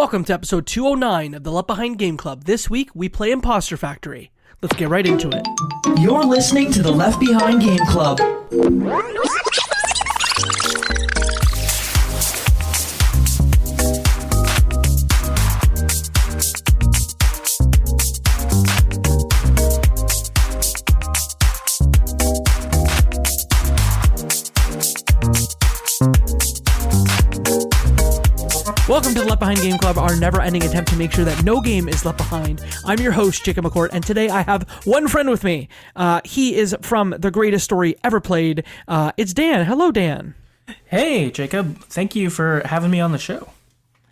Welcome to episode 209 of the Left Behind Game Club. This week, we play Impostor Factory. Let's get right into it. You're listening to the Left Behind Game Club. Welcome to the Left Behind Game Club, our never-ending attempt to make sure that no game is left behind. I'm your host, Jacob McCourt, and today I have one friend with me. He is from the greatest story ever played. It's Dan. Hello, Dan. Hey, Jacob. Thank you for having me on the show.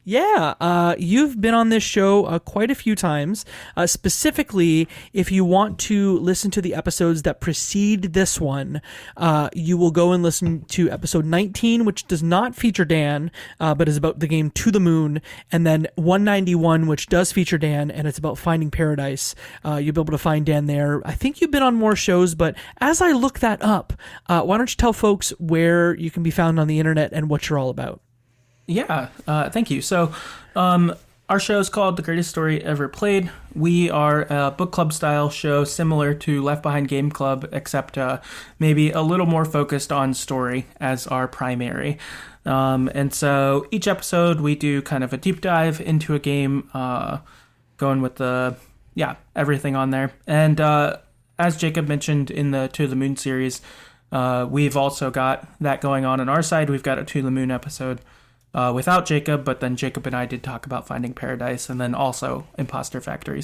Yeah, you've been on this show quite a few times. Specifically, if you want to listen to the episodes that precede this one, you will go and listen to episode 19, which does not feature Dan, but is about the game To the Moon, and then 191, which does feature Dan, and it's about finding paradise. You'll be able to find Dan there. I think you've been on more shows, but as I look that up, why don't you tell folks where you can be found on the internet and what you're all about? Yeah, thank you. So, our show is called The Greatest Story Ever Played. We are a book club style show similar to Left Behind Game Club, except maybe a little more focused on story as our primary. And so each episode we do kind of a deep dive into a game, going with everything on there. And as Jacob mentioned in the To the Moon series, we've also got that going on our side. We've got a To the Moon episode without Jacob, but then Jacob and I did talk about Finding Paradise and then also Impostor Factory.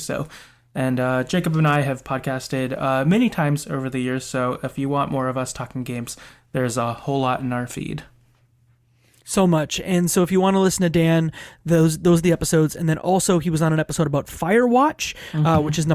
And Jacob and I have podcasted many times over the years, so if you want more of us talking games, there's a whole lot in our feed. So much. And so if you want to listen to Dan, those are the episodes. And then also he was on an episode about Firewatch, which is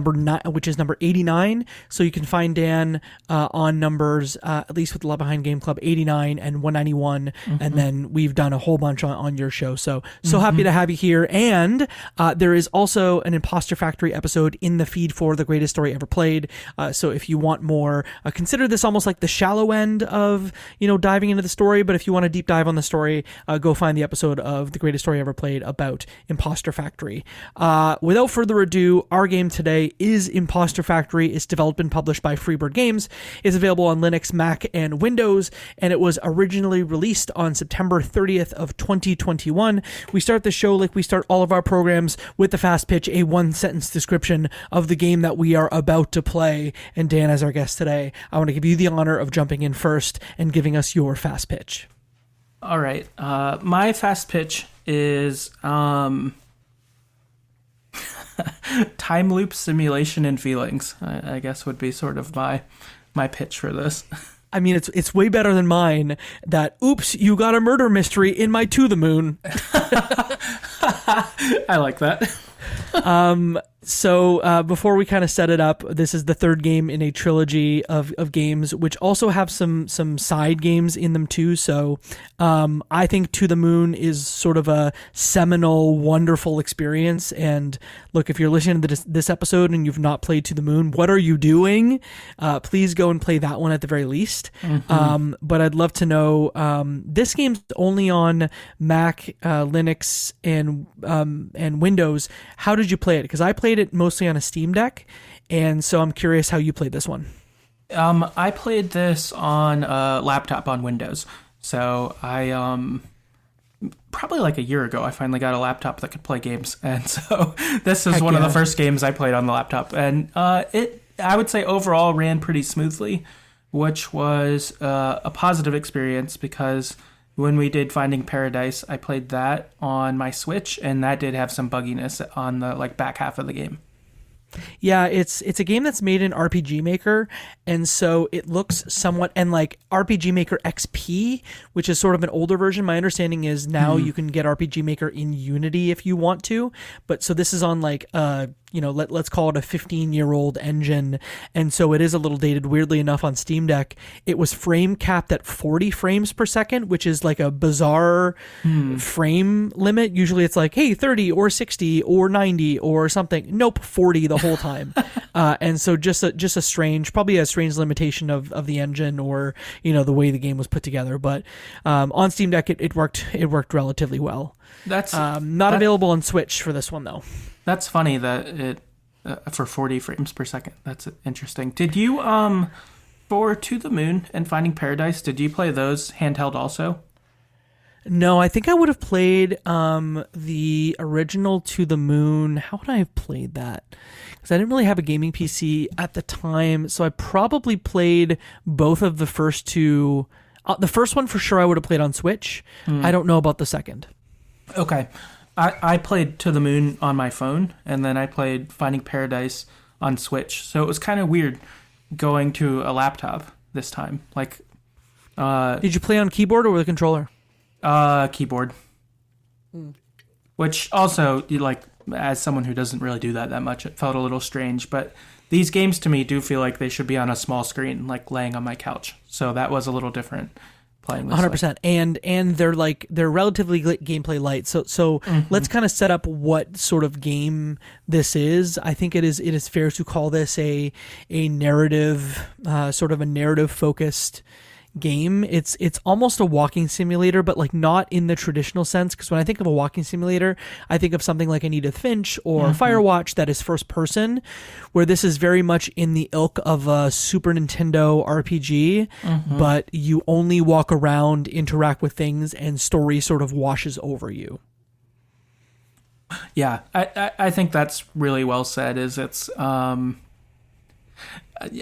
number 89. So you can find Dan on numbers, at least with the Left Behind Game Club, 89 and 191. And then we've done a whole bunch on your show. So happy to have you here. And there is also an Impostor Factory episode in the feed for The Greatest Story Ever Played. So if you want more, consider this almost like the shallow end of, diving into the story. But if you want a deep dive on the story, go find the episode of The Greatest Story Ever Played about Impostor Factory. Without further ado, our game today is Impostor Factory. It's developed and published by Freebird Games. It's available on Linux, Mac, and Windows, and it was originally released on September 30th of 2021. We start the show like we start all of our programs with the fast pitch, a one-sentence description of the game that we are about to play. And Dan, as our guest today, I want to give you the honor of jumping in first and giving us your fast pitch. All right. My fast pitch is time loop simulation and feelings, I guess would be sort of my pitch for this. I mean, it's way better than mine. That, oops, you got a murder mystery in my To the Moon. I like that. So before we kind of set it up, this is the third game in a trilogy of games, which also have some side games in them too. So I think To the Moon is sort of a seminal, wonderful experience. And look, if you're listening to this episode and you've not played To the Moon, what are you doing? Please go and play that one at the very least. But I'd love to know, this game's only on Mac, Linux, and Windows. How did you play it? Because I played it mostly on a Steam Deck, and so I'm curious how you played this one. I played this on a laptop on Windows. So I probably like a year ago, I finally got a laptop that could play games, and so this is one of the first games I played on the laptop, and I would say overall ran pretty smoothly, which was a positive experience because when we did Finding Paradise, I played that on my Switch, and that did have some bugginess on the back half of the game. Yeah, it's a game that's made in RPG Maker, and so it looks somewhat, and like RPG Maker XP, which is sort of an older version. My understanding is now you can get RPG Maker in Unity if you want to, but so this is on like let's call it a 15-year-old engine, and so it is a little dated. Weirdly enough, on Steam Deck, it was frame capped at 40 frames per second, which is like a bizarre frame limit. Usually it's like, hey, 30 or 60 or 90 or something. Nope, 40 the whole time. And so just a strange, probably a strange limitation of the engine or, the way the game was put together. But on Steam Deck, it worked relatively well. That's not available on Switch for this one, though. That's funny that it for 40 frames per second. That's interesting. Did you for To the Moon and Finding Paradise, did you play those handheld also? No, I think I would have played the original To the Moon. How would I have played that? Because I didn't really have a gaming PC at the time, so I probably played both of the first two. The first one for sure I would have played on Switch. I don't know about the second. Okay. I played To the Moon on my phone, and then I played Finding Paradise on Switch. So it was kind of weird going to a laptop this time. Like, did you play on keyboard or with a controller? Keyboard. Which also, as someone who doesn't really do that much, it felt a little strange. But these games to me do feel like they should be on a small screen, like laying on my couch. So that was a little different. Playing this 100%, and they're relatively gameplay light. So let's kind of set up what sort of game this is. I think it is fair to call this a narrative, sort of a narrative focused game. It's almost a walking simulator, but like not in the traditional sense, because when I think of a walking simulator, I think of something like an Edith Finch or Firewatch that is first person, where this is very much in the ilk of a Super Nintendo RPG, but you only walk around, interact with things, and story sort of washes over you. Yeah, I think that's really well said.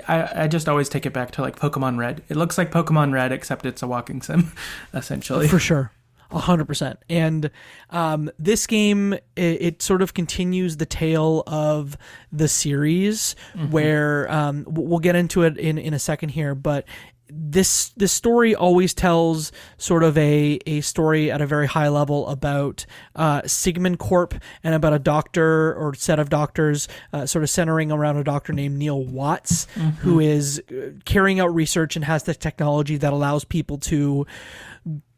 I just always take it back to like Pokemon Red. It looks like Pokemon Red, except it's a walking sim, essentially. For sure. 100%. And this game, it sort of continues the tale of the series where we'll get into it in a second here, but this story always tells sort of a story at a very high level about Sigmund Corp and about a doctor or set of doctors, sort of centering around a doctor named Neil Watts, who is carrying out research and has the technology that allows people to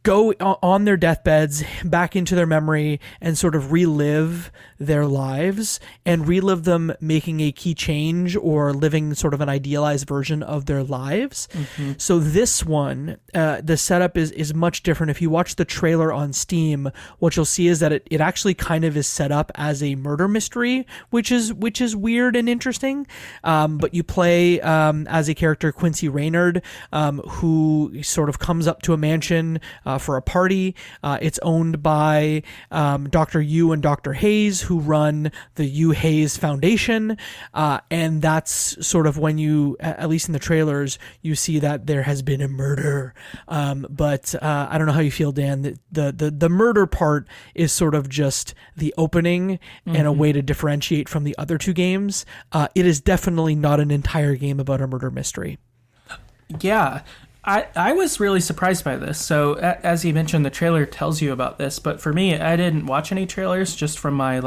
go on their deathbeds back into their memory and sort of relive their lives and relive them making a key change or living sort of an idealized version of their lives. So this one, the setup is much different. If you watch the trailer on Steam, what you'll see is that it actually kind of is set up as a murder mystery, which is weird and interesting. But you play as a character, Quincy Reynard, who sort of comes up to a mansion for a party. It's owned by Dr. Yu and Dr. Hayes, who run the Yu Hayes Foundation. And that's sort of when you, at least in the trailers, you see that there has been a murder. But I don't know how you feel, Dan. The murder part is sort of just the opening and a way to differentiate from the other two games. It is definitely not an entire game about a murder mystery. Yeah. I was really surprised by this. So, as you mentioned, the trailer tells you about this. But for me, I didn't watch any trailers just from my,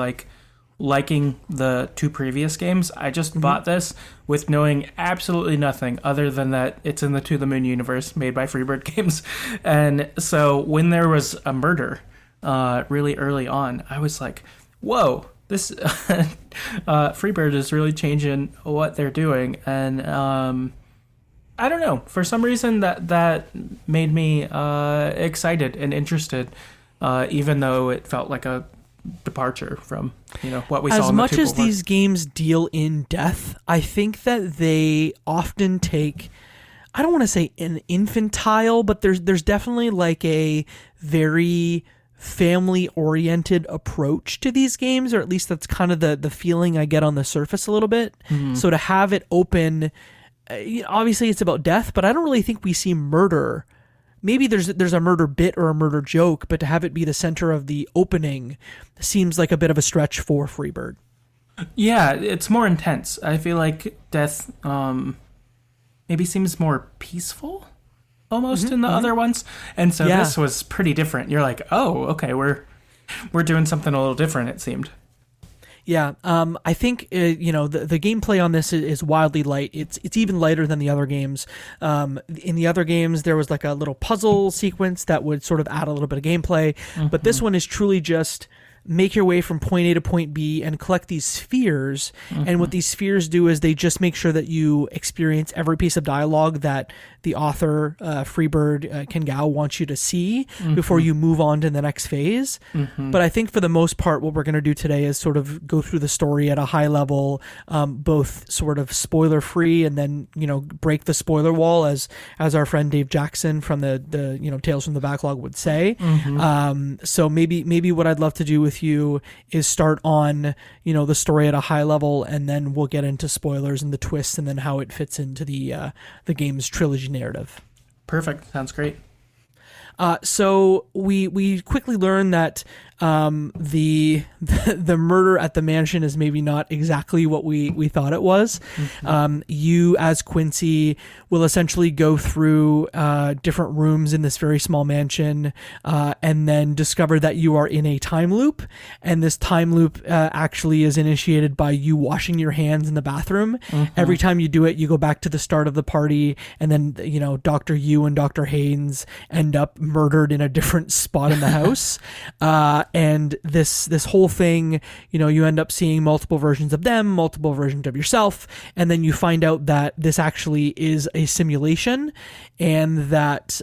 liking the two previous games. I just bought this with knowing absolutely nothing other than that it's in the To the Moon universe made by Freebird Games. And so when there was a murder really early on, I was like, whoa, this Freebird is really changing what they're doing. And I don't know. For some reason, that made me excited and interested, even though it felt like a departure from what we saw. As in the much as before. these games deal in death, I think that they often take, I don't want to say an infantile, but there's definitely like a very family-oriented approach to these games, or at least that's kind of the feeling I get on the surface a little bit. So to have it open. Obviously it's about death, but I don't really think we see murder. Maybe there's a murder bit or a murder joke, but to have it be the center of the opening seems like a bit of a stretch for Freebird. Yeah, it's more intense. I feel like death maybe seems more peaceful almost in the other ones. And so this was pretty different. You're like, oh, okay, we're doing something a little different, it seemed. Yeah, I think the gameplay on this is wildly light. It's even lighter than the other games. In the other games, there was like a little puzzle sequence that would sort of add a little bit of gameplay, but this one is truly just make your way from point A to point B and collect these spheres. And what these spheres do is they just make sure that you experience every piece of dialogue that the author, Freebird Ken Gao, wants you to see before you move on to the next phase. But I think for the most part, what we're going to do today is sort of go through the story at a high level, both sort of spoiler free and then, break the spoiler wall, as our friend Dave Jackson from the Tales from the Backlog would say. So maybe what I'd love to do with you is start on, the story at a high level, and then we'll get into spoilers and the twists and then how it fits into the game's trilogy narrative. Perfect. Sounds great. So we quickly learn that the murder at the mansion is maybe not exactly what we thought it was. You, as Quincy, will essentially go through different rooms in this very small mansion, and then discover that you are in a time loop, and this time loop actually is initiated by you washing your hands in the bathroom. Every time you do it, you go back to the start of the party, and then Dr. Yu and Dr. Haynes end up murdered in a different spot in the house. And this whole thing, you end up seeing multiple versions of them, multiple versions of yourself, and then you find out that this actually is a simulation, and that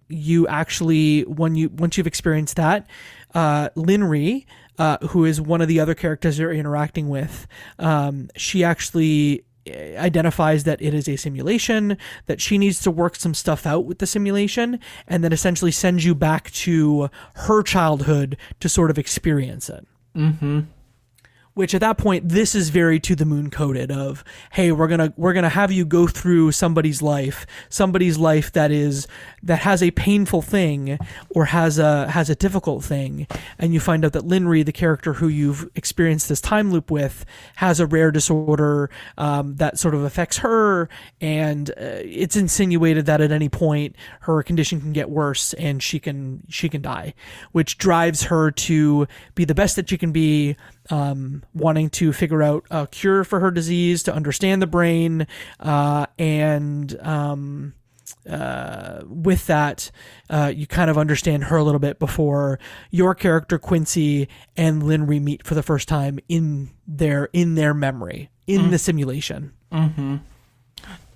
you actually, once you've experienced that, Linri, who is one of the other characters you're interacting with, she actually identifies that it is a simulation, that she needs to work some stuff out with the simulation, and then essentially sends you back to her childhood to sort of experience it. Which at that point, this is very to the moon coded of, hey, we're gonna have you go through somebody's life that has a painful thing or has a difficult thing, and you find out that Linri, the character who you've experienced this time loop with, has a rare disorder that sort of affects her, and it's insinuated that at any point her condition can get worse and she can die, which drives her to be the best that she can be. Wanting to figure out a cure for her disease, to understand the brain, and with that, you kind of understand her a little bit before your character Quincy and Linri meet for the first time in their memory, in the simulation.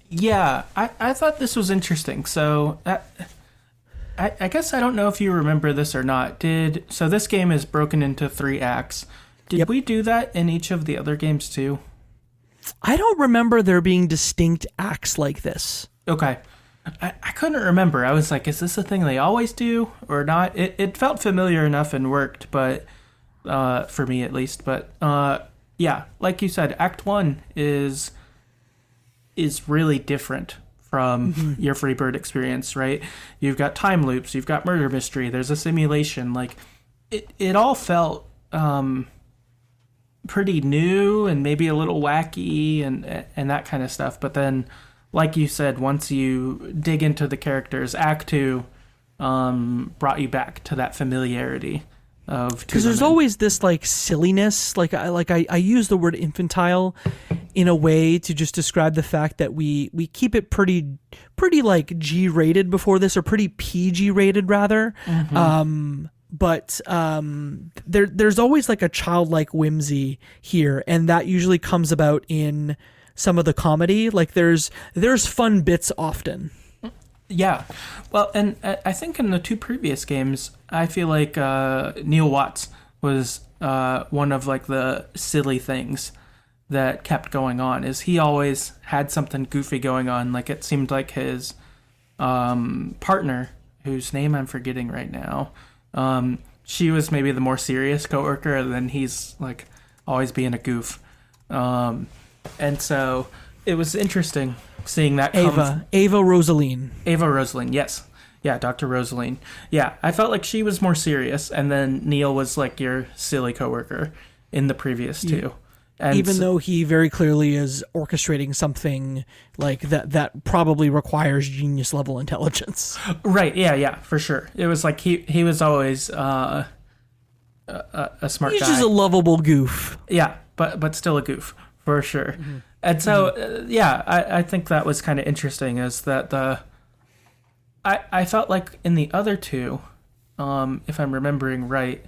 Yeah, I thought this was interesting. So I guess I don't know if you remember this or not. So this game is broken into 3 acts. Did we do that in each of the other games too? I don't remember there being distinct acts like this. Okay. I couldn't remember. I was like, is this a thing they always do or not? It felt familiar enough and worked, but for me at least. But yeah, like you said, Act 1 is really different from your Freebird experience, right? You've got time loops, you've got murder mystery, there's a simulation. Like it all felt pretty new and maybe a little wacky and that kind of stuff. But then, like you said, once you dig into the characters, Act 2 brought you back to that familiarity of, because there's always this like silliness, I use the word infantile in a way to just describe the fact that we keep it pretty like G-rated before this, or pretty PG rated rather. But there's always like a childlike whimsy here, and that usually comes about in some of the comedy. Like there's fun bits often. Yeah. Well, and I think in the 2 previous games, I feel like Neil Watts was one of like the silly things that kept going on. Is he always had something goofy going on. Like it seemed like his partner, whose name I'm forgetting right now, she was maybe the more serious coworker, and then he's like always being a goof. And so it was interesting seeing that Ava Rosaline. Ava Rosaline, yes. Yeah, Dr. Rosaline. Yeah, I felt like she was more serious, and then Neil was like your silly coworker in the previous 2. And even though he very clearly is orchestrating something like that probably requires genius level intelligence. Right, yeah, for sure. It was like he was always a smart guy. He's just a lovable goof. Yeah, but still a goof, for sure. And so, I think that was kind of interesting, is that I felt like in the other 2, if I'm remembering right,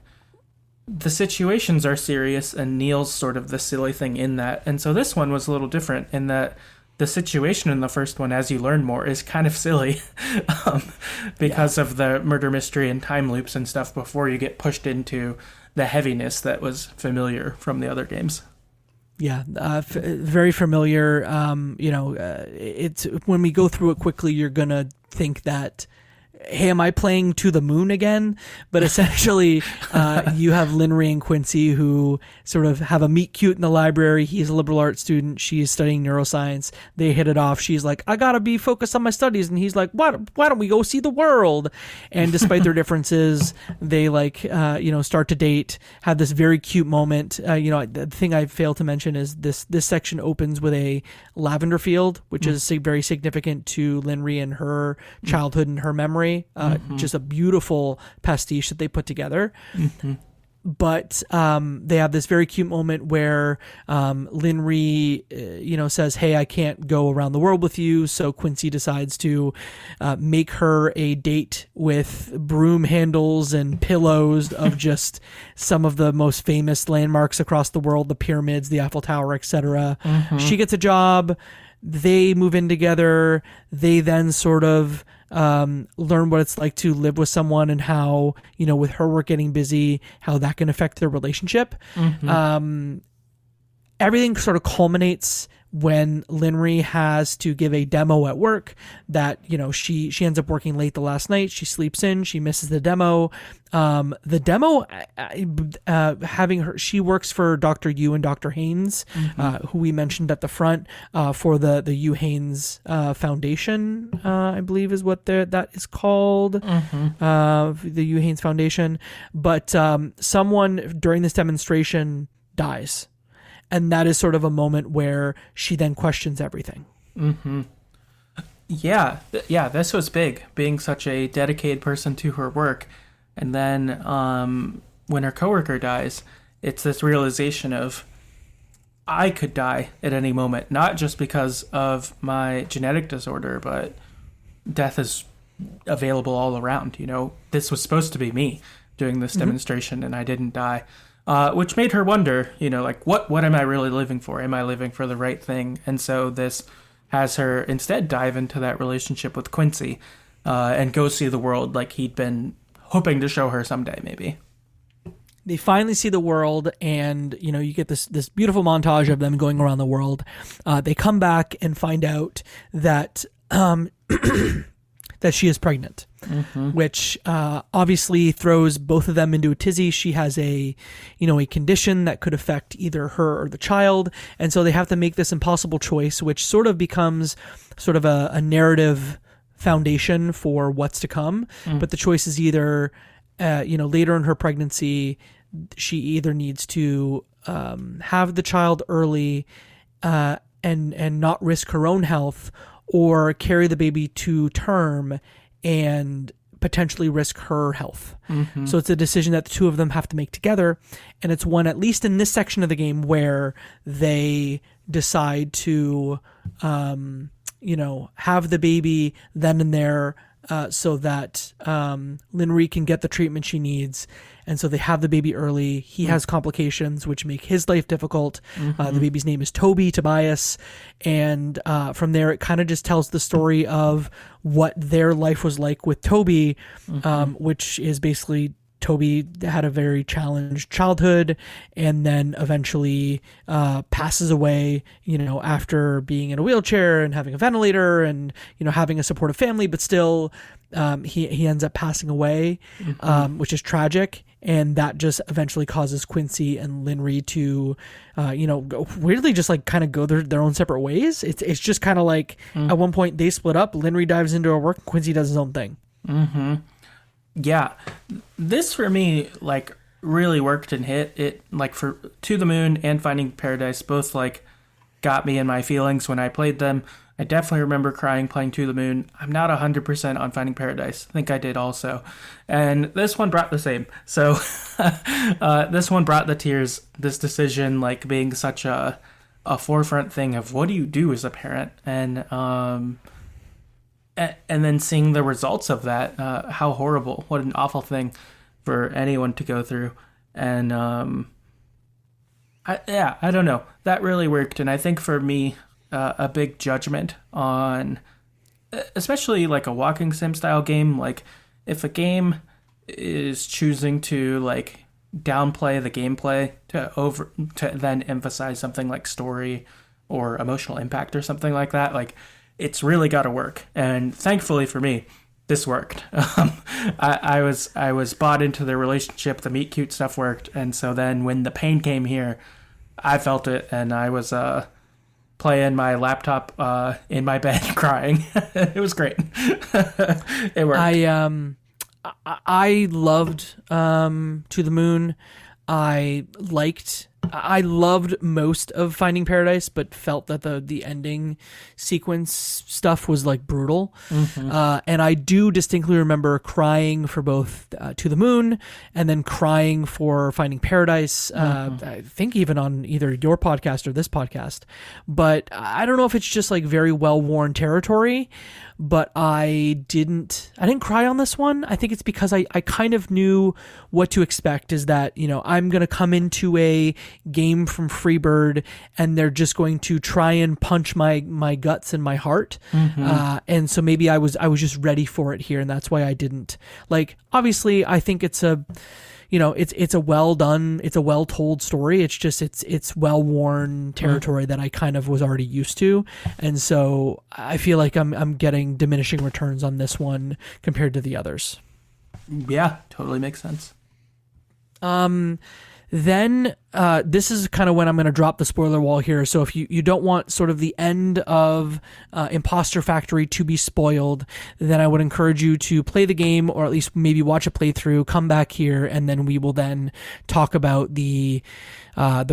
the situations are serious and Neil's sort of the silly thing in that. And so this one was a little different in that the situation in the first one, as you learn more, is kind of silly because of the murder mystery and time loops and stuff before you get pushed into the heaviness that was familiar from the other games. Yeah, very familiar. It's when we go through it quickly, you're going to think that, hey, am I playing To the Moon again? But essentially, you have Linry and Quincy who sort of have a meet cute in the library. He's a liberal arts student. She's studying neuroscience. They hit it off. She's like, I got to be focused on my studies. And he's like, why don't we go see the world? And despite their differences, they start to date, have this very cute moment. The thing I failed to mention is this section opens with a lavender field, which is very significant to Linry and her childhood and her memory. Just a beautiful pastiche that they put together. But they have this very cute moment where Linry, says, hey, I can't go around the world with you. So Quincy decides to make her a date with broom handles and pillows of just some of the most famous landmarks across the world, the pyramids, the Eiffel Tower, etc. She gets a job. They move in together. They then sort of learn what it's like to live with someone and how, with her work getting busy, how that can affect their relationship. Everything sort of culminates when Linry has to give a demo at work that, she ends up working late the last night. She sleeps in, she misses the demo. The demo, she works for Dr. Yu and Dr. Haynes, who we mentioned at the front, for the Yu Haynes Foundation, I believe is what that is called, the Yu Haynes Foundation. But someone during this demonstration dies. And that is sort of a moment where she then questions everything. Yeah, this was big, being such a dedicated person to her work. And then when her coworker dies, it's this realization of, I could die at any moment, not just because of my genetic disorder, but death is available all around. This was supposed to be me doing this demonstration, and I didn't die. Which made her wonder, what am I really living for? Am I living for the right thing? And so this has her instead dive into that relationship with Quincy and go see the world like he'd been hoping to show her someday, maybe. They finally see the world, and, you get this beautiful montage of them going around the world. They come back and find out that that she is pregnant, which obviously throws both of them into a tizzy. She has a condition that could affect either her or the child. And so they have to make this impossible choice, which sort of becomes sort of a narrative foundation for what's to come. But the choice is either, later in her pregnancy, she either needs to have the child early and not risk her own health, or carry the baby to term and potentially risk her health. So it's a decision that the two of them have to make together. And it's one, at least in this section of the game, where they decide to, have the baby then and there, so that Linry can get the treatment she needs. And so they have the baby early. He has complications which make his life difficult. The baby's name is Tobias. And from there, it kind of just tells the story of what their life was like with Toby, which is basically Toby had a very challenged childhood and then eventually passes away, after being in a wheelchair and having a ventilator and, having a supportive family, but still he ends up passing away, which is tragic. And that just eventually causes Quincy and Linry to, weirdly just like kind of go their own separate ways. It's just kind of like at one point they split up. Linry dives into her work, Quincy does his own thing. Yeah, this for me like really worked and hit it. Like for To the Moon and Finding Paradise both like got me in my feelings when I played them. I definitely remember crying playing To the Moon. I'm not 100% on Finding Paradise. I think I did also. And this one brought the same. So this one brought the tears. This decision like being such a forefront thing of what do you do as a parent, and then seeing the results of that, how horrible, what an awful thing for anyone to go through. And I don't know. That really worked. And I think for me, a big judgment on, especially like a walking sim style game, like if a game is choosing to like downplay the gameplay to then emphasize something like story or emotional impact or something like that, like it's really got to work. And thankfully for me, this worked. I was bought into the relationship. The meet cute stuff worked, and so then when the pain came here, I felt it, and I was playing my laptop in my bed crying. It was great. It worked. I loved To the Moon. I loved most of Finding Paradise, but felt that the ending sequence stuff was like brutal. And I do distinctly remember crying for both To the Moon and then crying for Finding Paradise. I think even on either your podcast or this podcast. But I don't know if it's just like very well-worn territory, but I didn't cry on this one. I think it's because I kind of knew what to expect, is that, you know, I'm going to come into a game from Freebird and they're just going to try and punch my guts and my heart. And so maybe I was just ready for it here, and that's why I didn't. Like, obviously I think it's a, you know, it's a well done, it's a well told story. It's just it's well worn territory that I kind of was already used to, and so I feel like I'm getting diminishing returns on this one compared to the others. Yeah, totally makes sense. Then this is kind of when I'm going to drop the spoiler wall here. So if you don't want sort of the end of Impostor Factory to be spoiled, then I would encourage you to play the game, or at least maybe watch a playthrough, come back here, and then we will then talk about the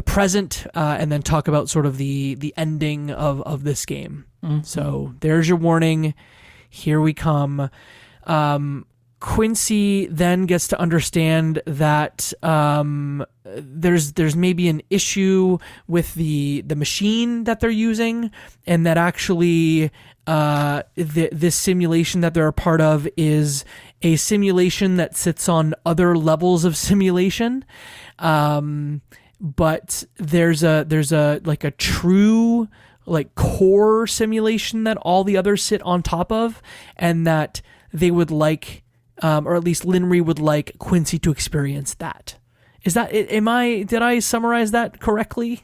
present, and then talk about sort of the ending of this game. So there's your warning. Here we come. Quincy then gets to understand that there's maybe an issue with the machine that they're using, and that actually this simulation that they're a part of is a simulation that sits on other levels of simulation. But there's a like a true like core simulation that all the others sit on top of, and that they would like, or at least Linry would like Quincy to experience that. Is that, did I summarize that correctly?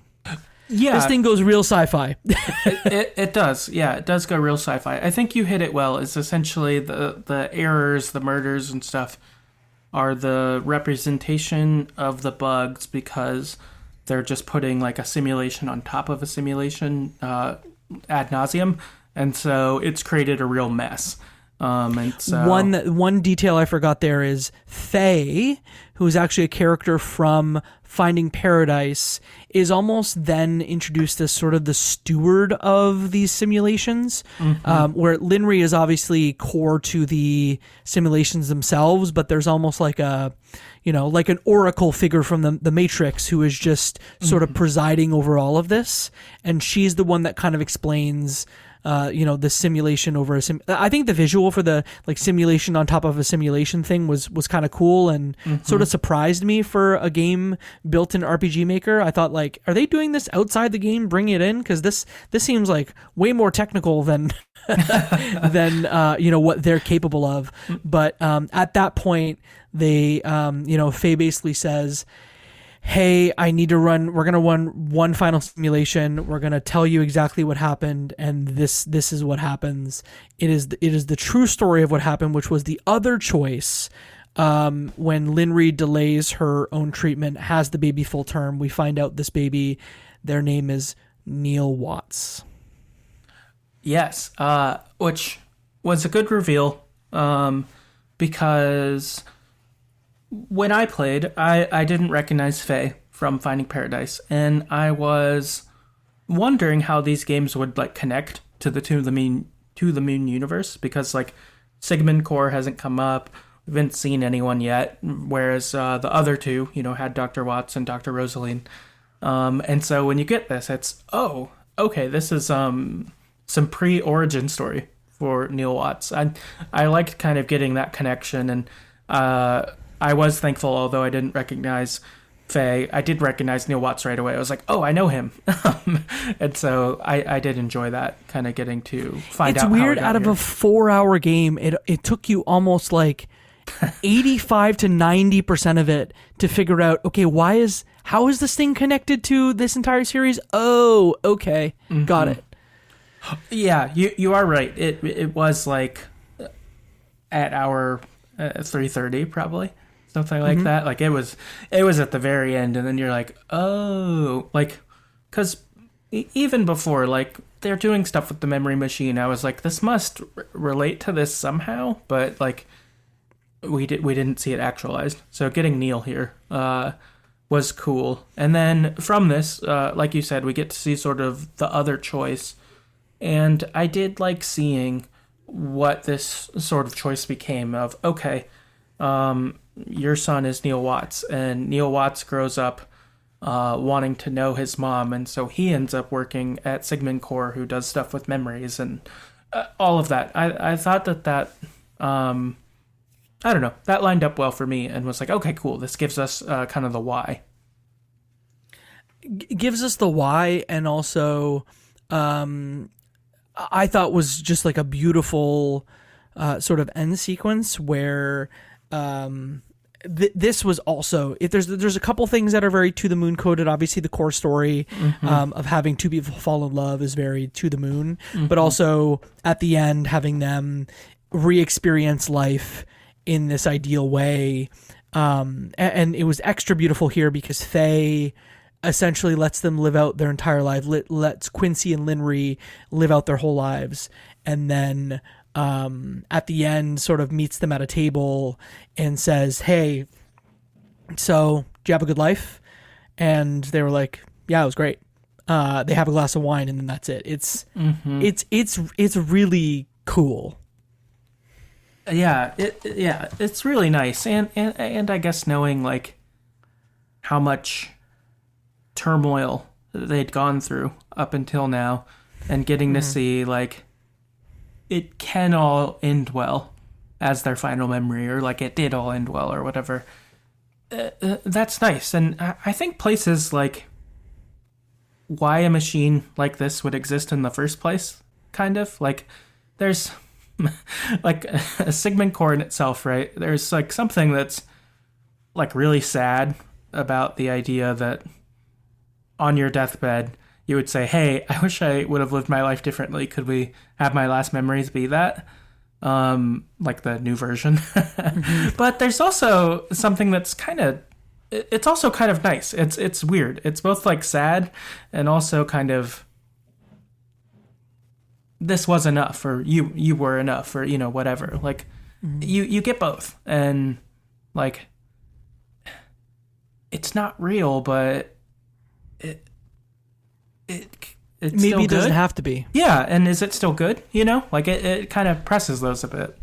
Yeah. This thing goes real sci-fi. It does. Yeah, it does go real sci-fi. I think you hit it well. It's essentially the errors, the murders and stuff are the representation of the bugs, because they're just putting like a simulation on top of a simulation ad nauseum. And so it's created a real mess. And so one detail I forgot there is Faye, who is actually a character from Finding Paradise, is almost then introduced as sort of the steward of these simulations, where Linry is obviously core to the simulations themselves, but there's almost like a, you know, like an oracle figure from the Matrix who is just sort of presiding over all of this, and she's the one that kind of explains the simulation over a I think the visual for the like simulation on top of a simulation thing was kind of cool, and sort of surprised me for a game built in RPG Maker. I thought, like, are they doing this outside the game, bringing it in? Because this seems like way more technical than than what they're capable of. But at that point, they Faye basically says, hey, we're going to run one final simulation. We're going to tell you exactly what happened, and this is what happens. It is the true story of what happened, which was the other choice. When Linry delays her own treatment, has the baby full term, we find out this baby, their name is Neil Watts. Yes, which was a good reveal, because when I played, I didn't recognize Faye from Finding Paradise, and I was wondering how these games would like connect to the To the Moon universe, because like Sigmund Core hasn't come up, we haven't seen anyone yet, whereas the other two, had Dr. Watts and Dr. Rosaline, and so when you get this, it's okay, this is some pre-origin story for Neil Watts. I liked kind of getting that connection, and I was thankful, although I didn't recognize Faye, I did recognize Neil Watts right away. I was like, oh, I know him. And so I did enjoy that, kind of getting to find out. It's weird, out of a 4-hour game, it took you almost like 85 to 90% of it to figure out, okay, how is this thing connected to this entire series? Oh, okay. Got it. Yeah, you are right. It was like at hour 3:30 probably. Something like that. Like it was at the very end, and then you're like, oh, like, because even before, like, they're doing stuff with the memory machine, I was like, this must relate to this somehow, but like, we didn't see it actualized. So getting Neil here was cool, and then from this, like you said, we get to see sort of the other choice, and I did like seeing what this sort of choice became of. Okay. Your son is Neil Watts, and Neil Watts grows up wanting to know his mom, and so he ends up working at Sigmund Core, who does stuff with memories and all of that. I thought that I don't know, that lined up well for me and was like, okay, cool, this gives us kind of the why. Gives us the why, and also I thought was just like a beautiful sort of end sequence where this was also, if there's a couple things that are very to the moon coded. Obviously the core story of having two people fall in love is very to the moon, but also at the end having them re-experience life in this ideal way, and it was extra beautiful here because Faye essentially lets them live out their entire life, lets Quincy and Linry live out their whole lives, and then at the end sort of meets them at a table and says, hey, so do you have a good life? And they were like, yeah, it was great. They have a glass of wine, and then that's it. It's really cool. Yeah, it's really nice, and I guess knowing like how much turmoil they'd gone through up until now, and getting to see like it can all end well as their final memory, or like it did all end well, or whatever. That's nice, and I think places like why a machine like this would exist in the first place, kind of like there's like a Sigmund Core in itself, right? There's like something that's like really sad about the idea that on your deathbed you would say, hey, I wish I would have lived my life differently. Could we have my last memories be that? Like the new version. But there's also something that's it's also kind of nice. It's weird. It's both like sad and also kind of, this was enough, or you were enough, or, you know, whatever. Like you get both, and like it's not real, but it's maybe still it doesn't good. have to be. Yeah, and is it still good? You know, like it kind of presses those a bit.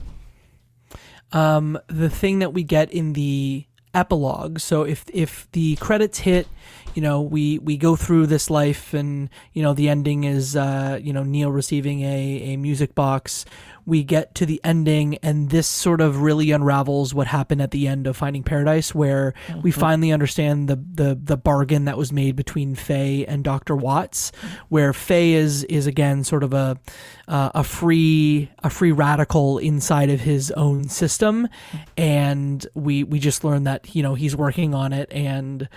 The thing that we get in the epilogue, so if the credits hit, you know, we go through this life, and you know the ending is Neil receiving a music box. We get to the ending, and this sort of really unravels what happened at the end of Finding Paradise, where we finally understand the bargain that was made between Faye and Dr. Watts, where Faye is again sort of a free radical inside of his own system, and we just learned that, you know, he's working on it and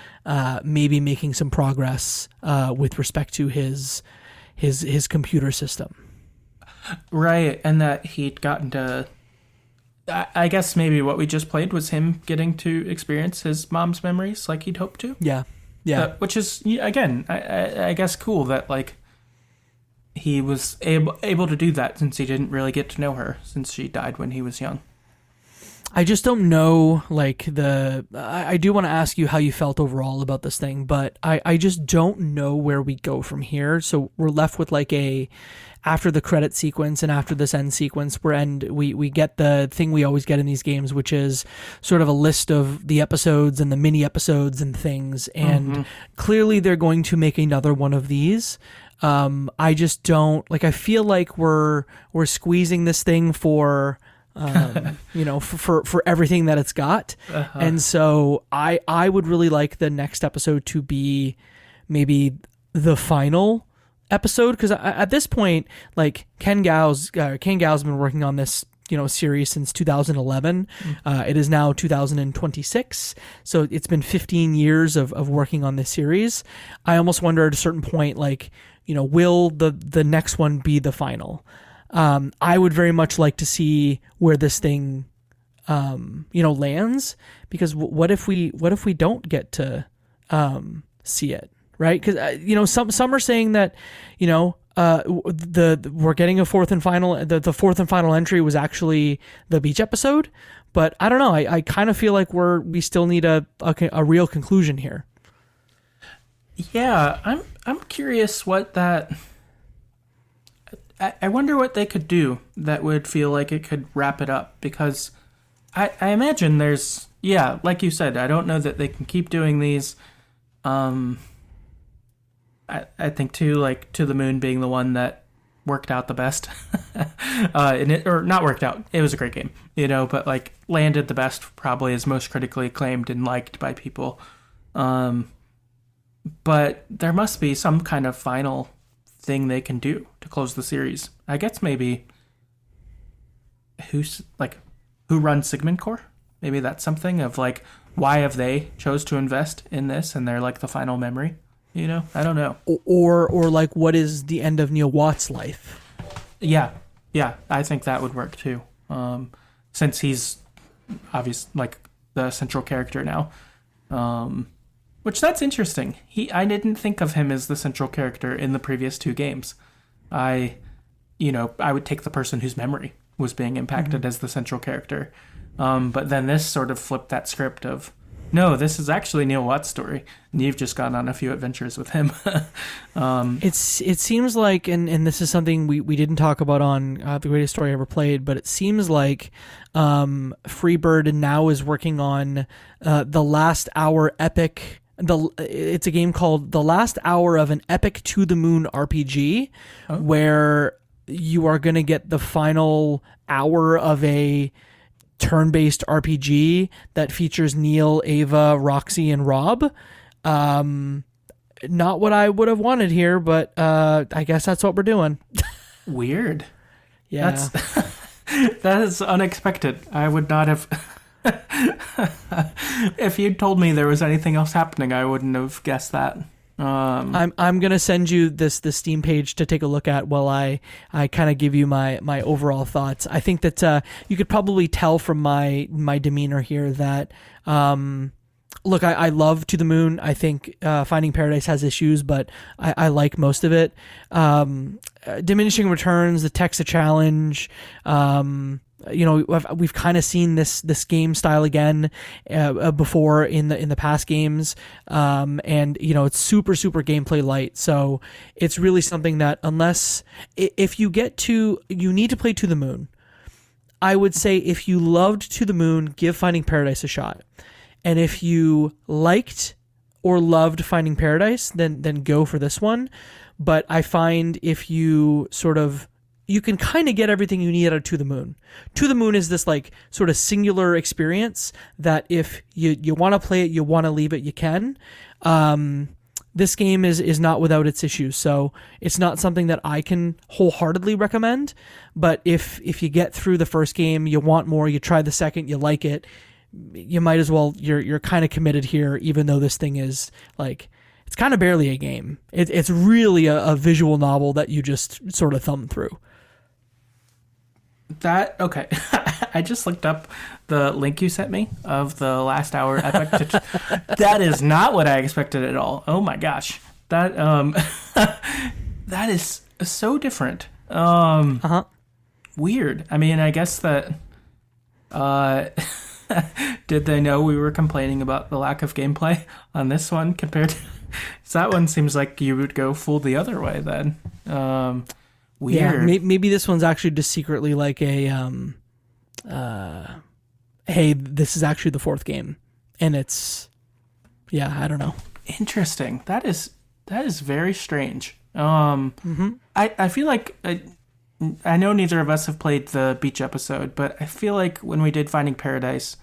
maybe making some progress with respect to his computer system. Right, and that he'd gotten to, I guess maybe what we just played was him getting to experience his mom's memories like he'd hoped to. Yeah. Which is, again, I guess cool that like he was able to do that, since he didn't really get to know her since she died when he was young. I just don't know, like, I do want to ask you how you felt overall about this thing, but I just don't know where we go from here. So we're left with like after the credit sequence and after this end sequence, we get the thing we always get in these games, which is sort of a list of the episodes and the mini episodes and things. And clearly they're going to make another one of these. I just don't, like, I feel like we're squeezing this thing for for everything that it's got. And so I would really like the next episode to be maybe the final episode, because at this point, like Ken Gao's been working on this series since 2011. It is now 2026, so it's been 15 years of working on this series. I almost wonder at a certain point, like, will the next one be the final? I would very much like to see where this thing lands, because what if we don't get to see it, right? Because some are saying that we're getting a fourth and final. The fourth and final entry was actually the beach episode, but I don't know. I kind of feel like we still need a real conclusion here. Yeah, I'm curious what that. I wonder what they could do that would feel like it could wrap it up, because I imagine there's, like you said, I don't know that they can keep doing these. I think too, like To the Moon being the one that worked out the best, or not worked out. It was a great game, but like landed the best, probably is most critically acclaimed and liked by people. But there must be some kind of final thing they can do to close the series. I guess maybe who runs Sigmund Core? Maybe that's something of like, why have they chose to invest in this and they're like the final memory? I don't know. Or like, what is the end of Neil Watt's life? Yeah, I think that would work too. Since he's obvious, like the central character now. Which that's interesting. I didn't think of him as the central character in the previous two games. I would take the person whose memory was being impacted as the central character. But then this sort of flipped that script of, no, this is actually Neil Watt's story, and you've just gone on a few adventures with him. It seems like, and this is something we didn't talk about on The Greatest Story Ever Played, but it seems like Freebird now is working on the last hour epic. It's a game called The Last Hour of an Epic to the Moon RPG, where you are going to get the final hour of a turn-based RPG that features Neil, Ava, Roxy, and Rob. Not what I would have wanted here, but I guess that's what we're doing. Weird. Yeah. That is unexpected. I would not have... If you'd told me there was anything else happening, I wouldn't have guessed that. I'm gonna send you the Steam page to take a look at while I kind of give you my overall thoughts. I think that you could probably tell from my demeanor here that look, I love To the Moon. I think Finding Paradise has issues, but I like most of it. Diminishing Returns, the Texas Challenge. We've kind of seen this game style again before in the past games, and it's super gameplay light. So it's really something that, unless if you need to play To the Moon. I would say if you loved To the Moon, give Finding Paradise a shot, and if you liked or loved Finding Paradise, then go for this one. But I find if you you can kind of get everything you need out of To the Moon. To the Moon is this like sort of singular experience that if you want to play it, you want to leave it, you can. This game is not without its issues, so it's not something that I can wholeheartedly recommend. But if you get through the first game, you want more, you try the second, you like it, you might as well. You're kind of committed here, even though this thing is like, it's kind of barely a game. It's really a visual novel that you just sort of thumb through. Okay. I just looked up the link you sent me of the last hour epic. That is not what I expected at all. Oh my gosh. That that is so different. Weird. I mean, I guess that did they know we were complaining about the lack of gameplay on this one compared to so that one seems like you would go full the other way then. Weird. Yeah, maybe this one's actually just secretly like a, hey, this is actually the fourth game, and it's, I don't know. Interesting. That is very strange. I feel like I know neither of us have played the beach episode, but I feel like when we did Finding Paradise,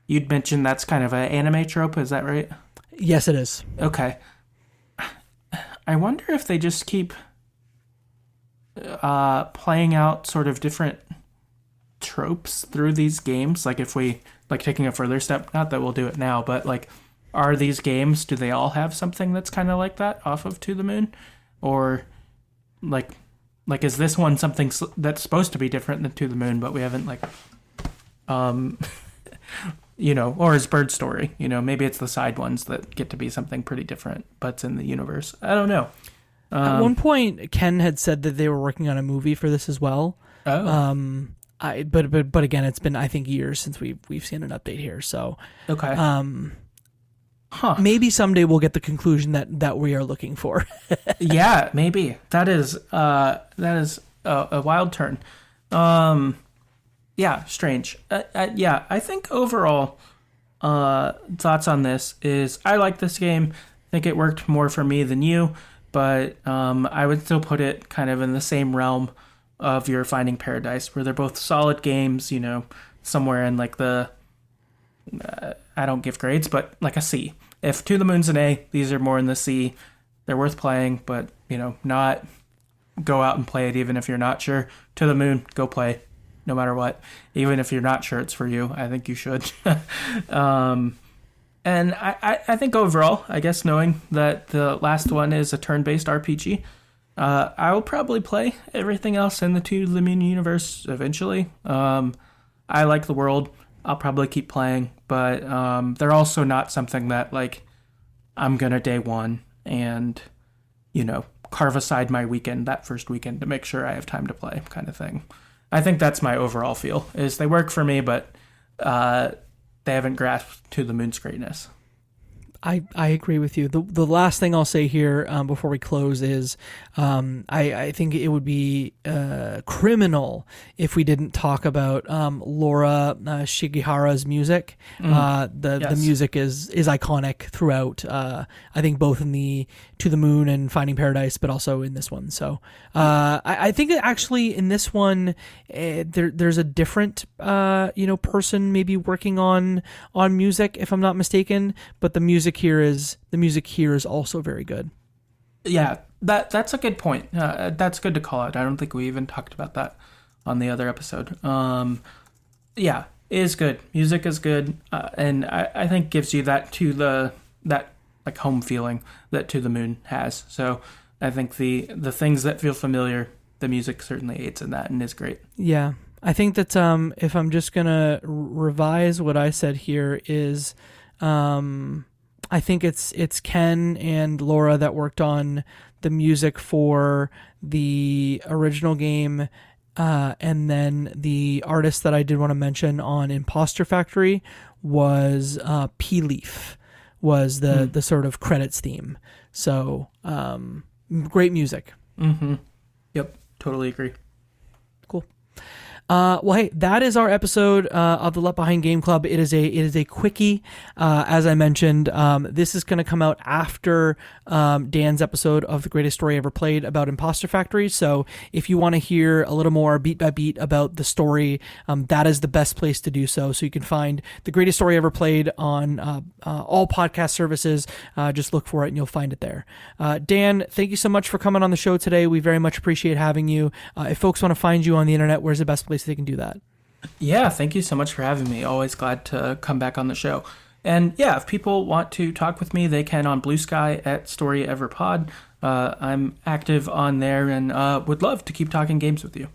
you'd mentioned that's kind of an anime trope. Is that right? Yes, it is. Okay. I wonder if they just keep playing out sort of different tropes through these games. Like if we, like taking a further step, not that we'll do it now, but like, are these games, do they all have something that's kind of like that off of To the Moon? Or like is this one something that's supposed to be different than To the Moon, but we haven't like, you know, or is Bird Story, you know, maybe it's the side ones that get to be something pretty different, but it's in the universe. I don't know. At one point, Ken had said that they were working on a movie for this as well. Oh. But again, it's been, I think, years since we've seen an update here. So, Okay. Maybe someday we'll get the conclusion that we are looking for. Yeah, maybe. That is a wild turn. Yeah, strange. Yeah, I think overall, thoughts on this is I like this game. I think it worked more for me than you, but I would still put it kind of in the same realm of your Finding Paradise, where they're both solid games, you know, somewhere in like the, I don't give grades, but like a C. If To the Moon's an A, these are more in the C. They're worth playing, but, you know, not go out and play it even if you're not sure. To the Moon, go play, no matter what. Even if you're not sure it's for you, I think you should. And I think overall, I guess knowing that the last one is a turn-based RPG, I will probably play everything else in the To the Moon universe eventually. I like the world. I'll probably keep playing, but they're also not something that, like, I'm going to day one and, you know, carve aside my weekend, that first weekend, to make sure I have time to play kind of thing. I think that's my overall feel, is they work for me, but they haven't grasped To the Moon's greatness. I agree with you. The last thing I'll say here before we close is I think it would be criminal if we didn't talk about Laura Shigihara's music. Yes. The music is iconic throughout. I think both in the To the Moon and Finding Paradise, but also in this one. So I think actually in this one there's a different person maybe working on music, if I'm not mistaken, but the music here is also very good. Yeah, that's a good point. That's good to call out. I don't think we even talked about that on the other episode. Yeah, it is good. Music is good, and I think gives you that like home feeling that To the Moon has. So I think the things that feel familiar, the music certainly aids in that and is great. Yeah, I think that if I'm just gonna revise what I said here is. I think it's Ken and Laura that worked on the music for the original game, and then the artist that I did want to mention on Impostor Factory was P Leaf, was the sort of credits theme. So great music. Mm-hmm. Yep, totally agree. Cool. Well, hey, that is our episode of the Left Behind Game Club. It is a quickie. As I mentioned, this is going to come out after Dan's episode of The Greatest Story Ever Played about Impostor Factory. So if you want to hear a little more beat by beat about the story, that is the best place to do so. So you can find The Greatest Story Ever Played on all podcast services. Just look for it and you'll find it there. Dan, thank you so much for coming on the show today. We very much appreciate having you. If folks want to find you on the internet, where's the best place they can do that? Yeah, thank you so much for having me. Always glad to come back on the show. And yeah, if people want to talk with me, they can on Blue Sky at Story Ever Pod. I'm active on there and would love to keep talking games with you.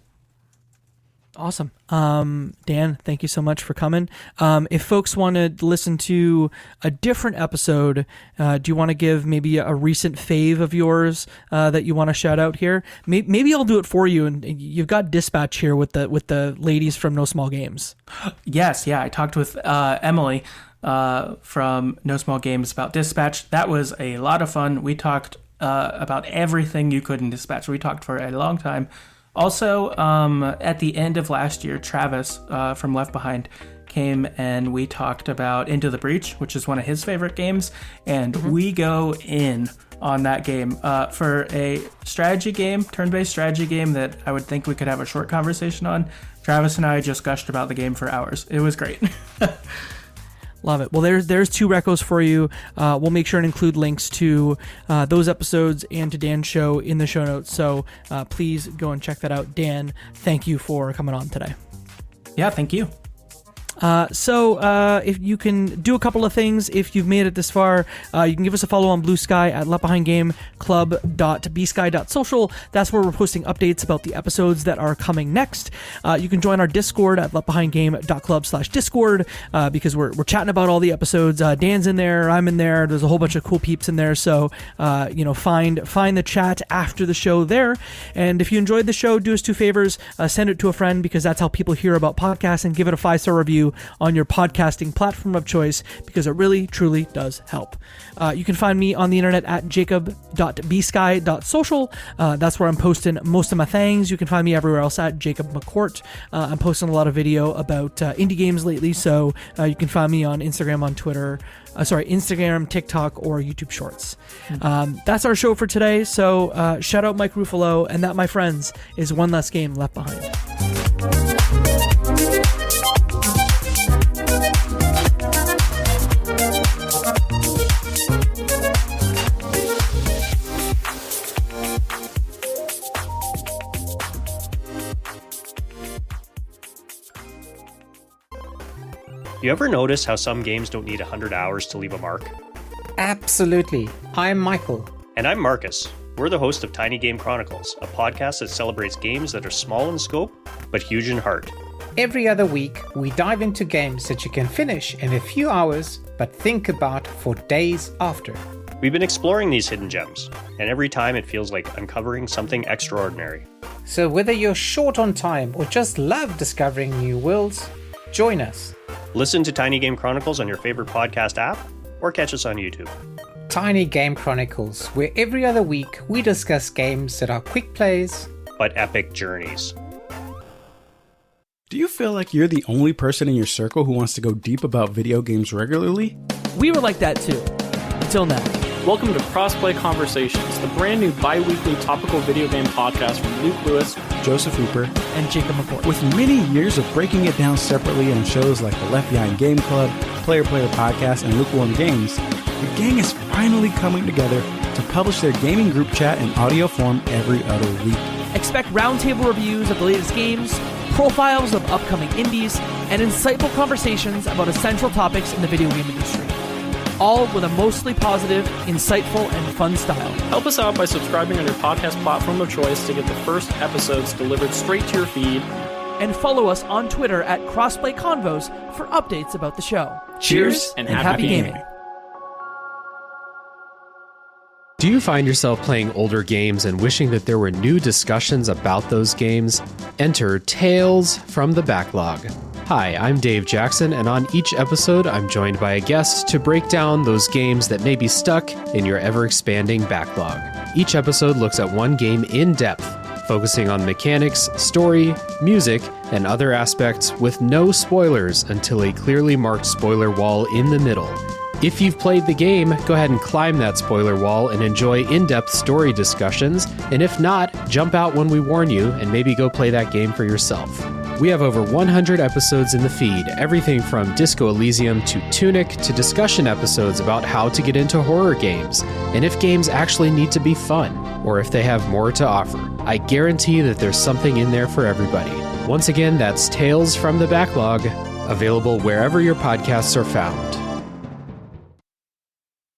Awesome. Dan, thank you so much for coming. If folks want to listen to a different episode, do you want to give maybe a recent fave of yours that you want to shout out here? Maybe I'll do it for you. And you've got Dispatch here with the ladies from No Small Games. Yes, yeah. I talked with Emily from No Small Games about Dispatch. That was a lot of fun. We talked about everything you could in Dispatch. We talked for a long time. Also, at the end of last year, Travis from Left Behind came and we talked about Into the Breach, which is one of his favorite games, and we go in on that game. For a strategy game, turn-based strategy game that I would think we could have a short conversation on, Travis and I just gushed about the game for hours. It was great. Love it. Well, there's 2 recos for you. We'll make sure and include links to those episodes and to Dan's show in the show notes. So please go and check that out. Dan, thank you for coming on today. Yeah, thank you. So if you can do a couple of things, if you've made it this far, you can give us a follow on Blue Sky at leftbehindgameclub.bsky.social. That's where we're posting updates about the episodes that are coming next. You can join our Discord at leftbehindgame.club/discord because we're chatting about all the episodes. Dan's in there, I'm in there. There's a whole bunch of cool peeps in there. So find the chat after the show there. And if you enjoyed the show, do us 2 favors. Send it to a friend because that's how people hear about podcasts, and give it a 5-star review on your podcasting platform of choice because it really, truly does help. You can find me on the internet at jacob.bsky.social. That's where I'm posting most of my things. You can find me everywhere else at Jacob McCourt. I'm posting a lot of video about indie games lately, so you can find me on Instagram, on Twitter, Instagram, TikTok, or YouTube Shorts. That's our show for today, so shout out Mike Ruffalo, and that, my friends, is one less game left behind. You ever notice how some games don't need 100 hours to leave a mark? Absolutely. I'm Michael. And I'm Marcus. We're the host of Tiny Game Chronicles, a podcast that celebrates games that are small in scope, but huge in heart. Every other week, we dive into games that you can finish in a few hours, but think about for days after. We've been exploring these hidden gems, and every time it feels like uncovering something extraordinary. So whether you're short on time or just love discovering new worlds, join us. Listen to Tiny Game Chronicles on your favorite podcast app, or catch us on YouTube. Tiny Game Chronicles, where every other week we discuss games that are quick plays, but epic journeys. Do you feel like you're the only person in your circle who wants to go deep about video games regularly? We were like that too, until now. Welcome to Crossplay Conversations, the brand new bi-weekly topical video game podcast from Luke Lewis, Joseph Hooper, and Jacob McCourt. With many years of breaking it down separately on shows like the Left Behind Game Club, Player Podcast, and Lukewarm Games, the gang is finally coming together to publish their gaming group chat in audio form every other week. Expect roundtable reviews of the latest games, profiles of upcoming indies, and insightful conversations about essential topics in the video game industry. All with a mostly positive, insightful, and fun style. Help us out by subscribing on your podcast platform of choice to get the first episodes delivered straight to your feed. And follow us on Twitter at Crossplay Convos for updates about the show. Cheers and happy gaming. Do you find yourself playing older games and wishing that there were new discussions about those games? Enter Tales from the Backlog. Hi, I'm Dave Jackson, and on each episode, I'm joined by a guest to break down those games that may be stuck in your ever-expanding backlog. Each episode looks at one game in depth, focusing on mechanics, story, music, and other aspects with no spoilers until a clearly marked spoiler wall in the middle. If you've played the game, go ahead and climb that spoiler wall and enjoy in-depth story discussions, and if not, jump out when we warn you and maybe go play that game for yourself. We have over 100 episodes in the feed, everything from Disco Elysium to Tunic to discussion episodes about how to get into horror games, and if games actually need to be fun, or if they have more to offer. I guarantee that there's something in there for everybody. Once again, that's Tales from the Backlog, available wherever your podcasts are found.